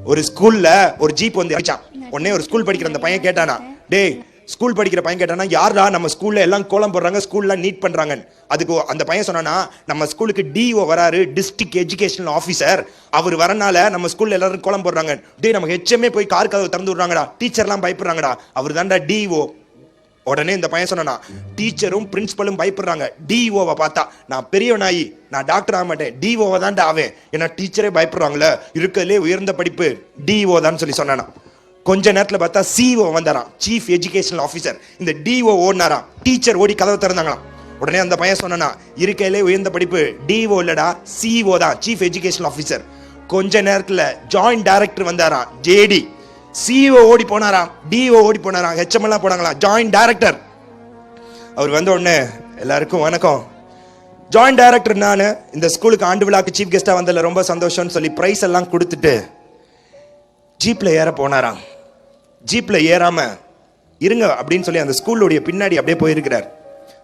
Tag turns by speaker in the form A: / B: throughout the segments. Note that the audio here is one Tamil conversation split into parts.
A: ஒரு ஸ்கூல்ல ஒரு ஜீப் வந்து அடிச்சான். உடனே ஒரு ஸ்கூல் படிக்கிற அந்த பையன் கேட்டானா, டேய் ஸ்கூல் படிக்கிற பையன் கேட்டானா, யாரா நம்ம ஸ்கூல்ல எல்லாம் கோலம் போடுறாங்க, ஸ்கூல்ல நீட் பண்றாங்க. அதுக்கு அந்த பையன் சொன்னானா, நம்ம ஸ்கூலுக்கு டிஓ வராரு, டிஸ்ட்ரிக்ட் எஜுகேஷனல் ஆஃபீஸர், அவர் வரனால நம்ம ஸ்கூல்ல எல்லாரும் கோலம் போடுறாங்க. டேய் நம்ம ஹெச்எம்ஏ போய் கார் கதவு திறந்து விடுறாங்கடா, டீச்சர்லாம் பயப்படுறாங்கடா, அவர் தான்டா டிஓ. உடனே இந்த பையன் சொன்னா, டீச்சரும் பிரின்சிபலும் பயப்படுறாங்க டிஓவை பார்த்தா, நான் பெரியவனாயி நான் டாக்டர் ஆக மாட்டேன், டிஓவை தான்டா ஆவேன், ஏன்னா டீச்சரே பயப்படுறாங்களே, இருக்கிறதுலே உயர்ந்த படிப்பு டிஓ தான் சொல்லி சொன்னானா. கொஞ்ச நேரத்துல பார்த்தா சிஓ வந்தாராம், சீஃப் எஜுகேஷனல் ஆஃபீஸர். இந்த டிஓ ஓடினாராம், டீச்சர் ஓடி கதவை திறந்தாங்களாம். உடனே அந்த பையன் சொன்னானா, இருக்கையிலே உயர்ந்த படிப்பு டிஓ இல்லடா, சிஓ தான், சீஃப் எஜுகேஷனல் ஆஃபீஸர். கொஞ்ச நேரத்துல ஜாயிண்ட் டைரக்டர் வந்தாராம், ஜேடி. சிஓ ஓடி போனாராம், டிஓ ஓடி போனாராம், ஹெச்எம் எல்லாம் போனாங்களா, ஜாயிண்ட் டைரக்டர். அவர் வந்த உடனே எல்லாருக்கும் வணக்கம், ஜாயிண்ட் டைரக்டர் நான், இந்த ஸ்கூலுக்கு ஆண்டு விழாக்கு சீஃப் கெஸ்டா வந்ததுல ரொம்ப சந்தோஷம்னு சொல்லி பிரைஸ் எல்லாம் கொடுத்துட்டு ஜீப்ல ஏற போனாராம். ஜீப்ல ஏறாம இருங்க அப்படின்னு சொல்லி அந்த ஸ்கூலுடைய பின்னாடி அப்படியே போயிருக்கிறார்.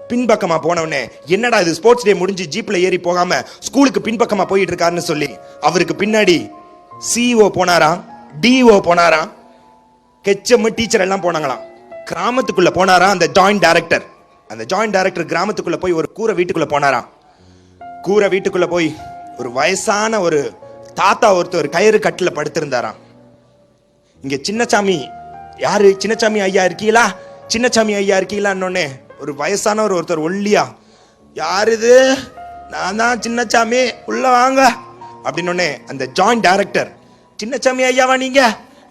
A: பின்பக்கமா போனவனே, என்னடா இது ஸ்போர்ட்ஸ் டே முடிஞ்சு ஜீப்ல ஏறி போகாம ஸ்கூலுக்கு பின்பக்கமா போயிட்டு இருக்காருன்னு சொல்லி அவருக்கு பின்னாடி சிஓ போனாராம், டிஓ போனாராம், ஹெச்எம் டீச்சர் எல்லாம் போனாங்களாம். கிராமத்துக்குள்ள போனாராம் அந்த ஜாயிண்ட் டைரக்டர். அந்த ஜாயிண்ட் டைரக்டர் கிராமத்துக்குள்ள போய் ஒரு கூரை வீட்டுக்குள்ள போனாராம். கூரை வீட்டுக்குள்ள போய் ஒரு வயசான ஒரு தாத்தா ஒருத்தர் கயிறு கட்டுல படுத்திருந்தாராம். இங்க சின்னசாமி யாரு, சின்னசாமி ஐயா இருக்கீங்களா, சின்னசாமி ஐயா இருக்கீங்களான்னொன்னே ஒரு வயசானவர் ஒருத்தர் ஒல்லியா, யாரு இது, நான் தான் சின்னசாமி, உள்ள வாங்க அப்படின்னொன்னே அந்த ஜாயிண்ட் டைரக்டர், சின்னசாமி ஐயாவா நீங்க,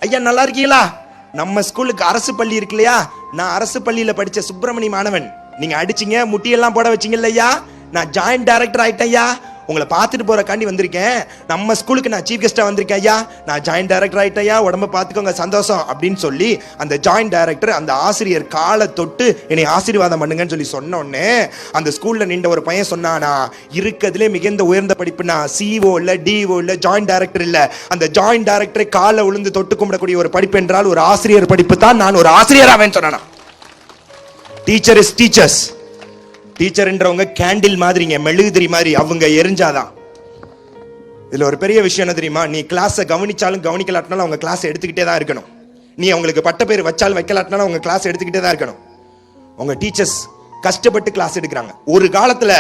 A: ஐயா நல்லா இருக்கீங்களா, நம்ம ஸ்கூலுக்கு அரசு பள்ளி இருக்கு இல்லையா, நான் அரசு பள்ளியில படிச்ச சுப்பிரமணி மாணவன், நீங்க அடிச்சீங்க முட்டியெல்லாம் போட வச்சீங்க இல்லையா, நான் ஜாயிண்ட் டைரக்டர் ஆயிட்டேன் ஐயா, உங்களை பார்த்துட்டு போறக்காண்டி வந்திருக்கேன், நம்ம ஸ்கூலுக்கு நான் சீஃப் கெஸ்டா வந்திருக்கேன் ஐயா, நான் ஜாயிண்ட் டைரக்டர் ஆயிட்டையா, உடம்ப பார்த்துக்கோங்க சந்தோஷம் அப்படின்னு சொல்லி அந்த ஜாயிண்ட் டைரக்டர் அந்த ஆசிரியர் காலை தொட்டு என்னை ஆசீர்வாதம் பண்ணுங்கன்னு சொல்லி சொன்ன உடனே அந்த ஸ்கூல்ல நின்ற ஒரு பையன் சொன்னானா, இருக்கிறதுலே மிகுந்த உயர்ந்த படிப்புனா சிஓ இல்ல, டிஓ இல்ல, ஜாயிண்ட் டைரக்டர் இல்ல, அந்த ஜாயிண்ட் டைரக்டரை காலை விழுந்து தொட்டு கும்பிடக்கூடிய ஒரு படிப்பு என்றால் ஒரு ஆசிரியர் படிப்பு தான், நான் ஒரு ஆசிரியர் ஆவேன்னு சொன்னானா. Teacher is teachers. டீச்சர்ன்றவங்க கேண்டில் மாதிரிங்க, மெழுகுதிரி மாதிரி, அவங்க எரிஞ்சாதான். இதுல ஒரு பெரிய விஷயம் என்ன தெரியுமா, நீ கிளாஸை கவனிச்சாலும் கவனிக்கலாட்டினாலும் அவங்க கிளாஸ் எடுத்துக்கிட்டே தான் இருக்கணும். நீ அவங்களுக்கு பட்ட பேர் வச்சாலும் வைக்கலாட்டினாலும் அவங்க கிளாஸ் எடுத்துக்கிட்டே தான் இருக்கணும். உங்க டீச்சர்ஸ் கஷ்டப்பட்டு கிளாஸ் எடுக்கிறாங்க. ஒரு காலத்துல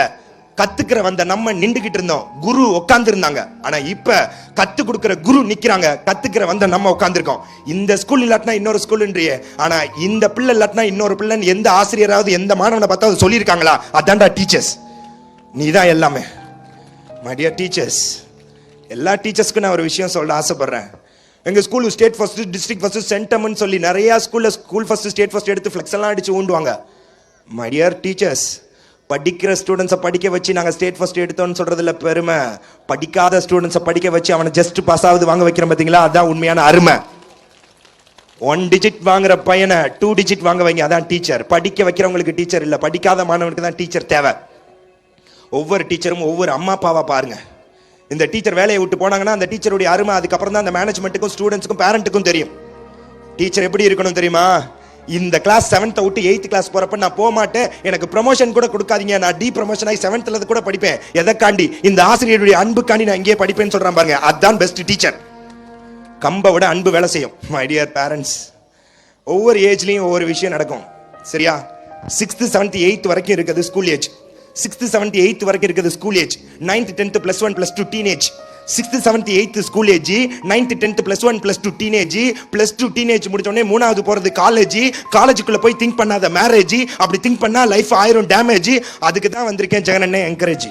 A: கத்துக்கிற வந்த நம்ம நின்றுகிட்டு இருந்தோம், குரு உட்கார்ந்து இருந்தாங்க. ஆனா இப்ப கத்து கொடுக்கிற குரு நிக்கிறாங்க, கத்துக்கிற வந்த நம்ம உட்கார்ந்துருக்கோம். இந்த ஸ்கூல் இல்லாட்டினா இன்னொரு ஸ்கூல்ன்றியே, ஆனா இந்த பிள்ளை இல்லாட்டினா இன்னொரு பிள்ளைன்னு எந்த ஆசிரியராவது எந்த மாணவனை பார்த்தா சொல்லியிருக்காங்களா? அதான்டா டீச்சர்ஸ், நீ தான் எல்லாமே. மை டியர் டீச்சர்ஸ், எல்லா டீச்சர்ஸ்க்கும் நான் ஒரு விஷயம் சொல்ல ஆசைப்படுறேன். எங்க school state first, district first, சென்டம்னு சொல்லி நிறைய ஸ்கூல்ல ஸ்கூல் ஃபர்ஸ்ட், ஸ்டேட் ஃபர்ஸ்ட் எடுத்து ஃபிளெக்ஸ் எல்லாம் அடிச்சு ஊண்டுவாங்க. மை டியர் டீச்சர்ஸ், படிக்கிற ஸ்டூடெண்ட்ஸை படிக்க வச்சு நாங்கள் ஸ்டேட் ஃபர்ஸ்ட் எடுத்தோம்னு சொல்றதுல பெருமை, படிக்காத ஸ்டூடெண்ட்ஸை படிக்க வச்சு அவனை ஜஸ்ட் பாஸ் ஆகுது வாங்க வைக்கிறோம் பார்த்தீங்களா, அதான் உண்மையான அருமை. 1 டிஜிட் வாங்குற பையனை 2 டிஜிட் வாங்க வைங்க, அதான் டீச்சர். படிக்க வைக்கிறவங்களுக்கு டீச்சர் இல்லை, படிக்காத மாணவனுக்கு தான் டீச்சர் தேவை. ஒவ்வொரு டீச்சரும் ஒவ்வொரு அம்மா அப்பாவா பாருங்க. இந்த டீச்சர் வேலையை விட்டு போனாங்கன்னா அந்த டீச்சருடைய அருமை அதுக்கப்புறம் தான் அந்த மேனேஜ்மெண்ட்டுக்கும் ஸ்டூடெண்ட்ஸுக்கும் பேரண்ட்டுக்கும் தெரியும். டீச்சர் எப்படி இருக்கணும் தெரியுமா? இந்த கிளாஸ் 7th விட்டு 8th கிளாஸ் போறப்ப நான் போக மாட்டேன், எனக்கு ப்ரமோஷன் கூட கொடுக்காதீங்க, நான் டி ப்ரமோஷன் ஆகி 7th கூட படிப்பேன், எதற்காண்டி? இந்த ஆசிரியருடைய அன்புக்காண்டி நான் இங்கே படிப்பேன்னு சொல்றான் பாருங்க, அதுதான் பெஸ்ட் டீச்சர். கம்பை விட அன்பு வேலை செய்யும். மை டியர் பேரண்ட்ஸ், ஒவ்வொரு ஏஜ்லயும் ஒவ்வொரு விஷயம் நடக்கும், சரியா? 6th 7th 8th வரைக்கும் இருக்குது school age, 6th 7th 8th வரைக்கும் இருக்குது school age, 9th 10th +1 +2 teenage, 6th 7th 8th school age, 9th 10th +1 +2 teenage, +2 teenage முடிச்ச உடனே 3வது போறது காலேஜ், காலேஜுக்குள்ள போய் திங்க் பண்ணாத மேரேஜ், அப்படி திங்க் பண்ணா லைஃப் ஆயிரும் டேமேஜ். அதுக்கு தான் வந்திருக்கேன் ஜெகனண்ணே என்கரேஜ்.